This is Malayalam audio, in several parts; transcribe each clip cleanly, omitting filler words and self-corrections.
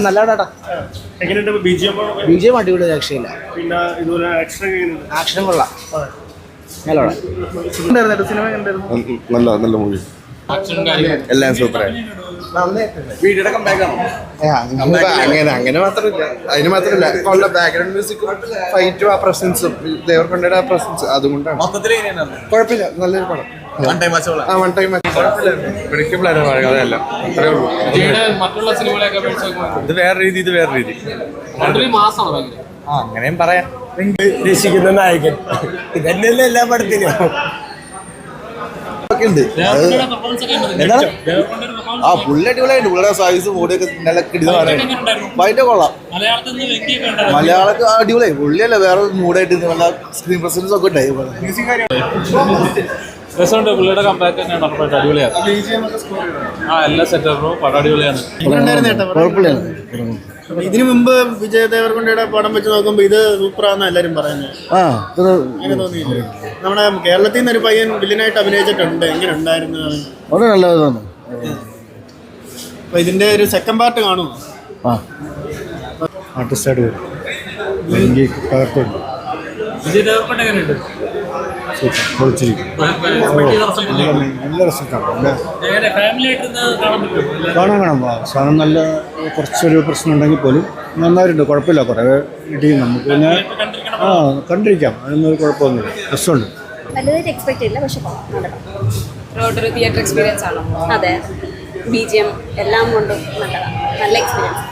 നല്ലതാടാ. ബി ജി എം അടിപൊളി, രക്ഷയില്ല. ആക്ഷൻ കൊള്ളാം. നല്ല മൂവി, എല്ലാം സൂപ്പറായി. അങ്ങനെ മാത്രമില്ല, അതിന് മാത്രമല്ല ഉള്ള ബാക്ക്ഗ്രൗണ്ട് മ്യൂസിക്കും ഫൈറ്റും ആ പ്രസൻസും ദേവർകൊണ്ടയുടെ ആ പ്രസൻസ്, അതുകൊണ്ടാണ് കുഴപ്പമില്ല. നല്ലൊരു പടം. വൺ ടൈം കഥയല്ല, അത്രേ ഉള്ളൂ. ഇത് വേറെ രീതി, ഇത് വേറെ രീതി. അങ്ങനെയും പറയാം. ഉദ്ദേശിക്കുന്ന നായകൻ ഇതന്നെയല്ലേ എല്ലാ പടത്തിനും. ആ പുള്ളി അടിപൊളിയായിട്ട്, പുള്ളിയുടെ സൈസ് ബോഡിയൊക്കെ നല്ല കിടിലാണ്. ഫൈറ്റ് കൊള്ളാം. മലയാളത്തിൽ അടിപൊളിയായി. പുള്ളിയല്ല വേറെ മൂഡായിട്ട് നല്ല സ്ക്രീൻ പ്രസൻസ് ഒക്കെ ഉണ്ടായി. രസമുണ്ട്. പുള്ളിയുടെ കമ്പാക്ക് തന്നെയാണ് ഉറപ്പായിട്ട് അടിപൊളിയാണ്. എല്ലാ സെറ്റപ്പും പടം അടിപൊളിയാണ്. ഇതിനു മുമ്പ് വിജയ് ദേവർകൊണ്ടയുടെ പടം വെച്ച് നോക്കുമ്പോ ഇത് സൂപ്പറാന്ന് എല്ലാരും പറയുന്നത്. അങ്ങനെ തോന്നിയില്ലേ? നമ്മുടെ കേരളത്തിൽ നിന്ന് ഒരു പയ്യൻ വില്ലനായിട്ട് അഭിനയിച്ചിട്ടുണ്ട്, എങ്ങനെ ഉണ്ടായിരുന്നു? അപ്പൊ ഇതിന്റെ ഒരു സെക്കൻഡ് പാർട്ട് കാണുമോ? വിജയ് ദേവർകൊണ്ട എങ്ങനെയുണ്ട്? കാണാം. അവസാനം നല്ല കുറച്ചൊരു പ്രശ്നം ഉണ്ടെങ്കിൽ പോലും നന്നായിട്ടുണ്ട്, കുഴപ്പമില്ല. കുറേ ഇടിയും നമുക്ക് പിന്നെ കണ്ടിരിക്കാം, അതിനൊന്നും കുഴപ്പമൊന്നുമില്ല, രസമുണ്ട്. വലുതായിട്ട് എക്സ്പെക്ട് ചെയ്യില്ല, പക്ഷെ ഒരു തിയേറ്റർ എക്സ്പീരിയൻസ് ആണ്. അതെ, ബി ജി എം എല്ലാം കൊണ്ടും നല്ലതാണ്, നല്ല എക്സ്പീരിയൻസ്.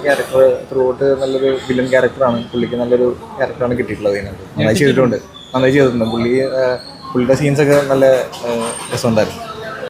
ക്യാരക്ടർ ത്രൂ ഔട്ട് നല്ലൊരു വില്ലൻ ക്യാരക്ടറാണ്. പുള്ളിക്ക് നല്ലൊരു ക്യാരക്ടറാണ് കിട്ടിയിട്ടുള്ളത്. ഇതിനകത്ത് നന്നായി ചെയ്തിട്ടുണ്ട്. പുള്ളിയുടെ സീൻസൊക്കെ നല്ല രസമുണ്ടായിരുന്നു.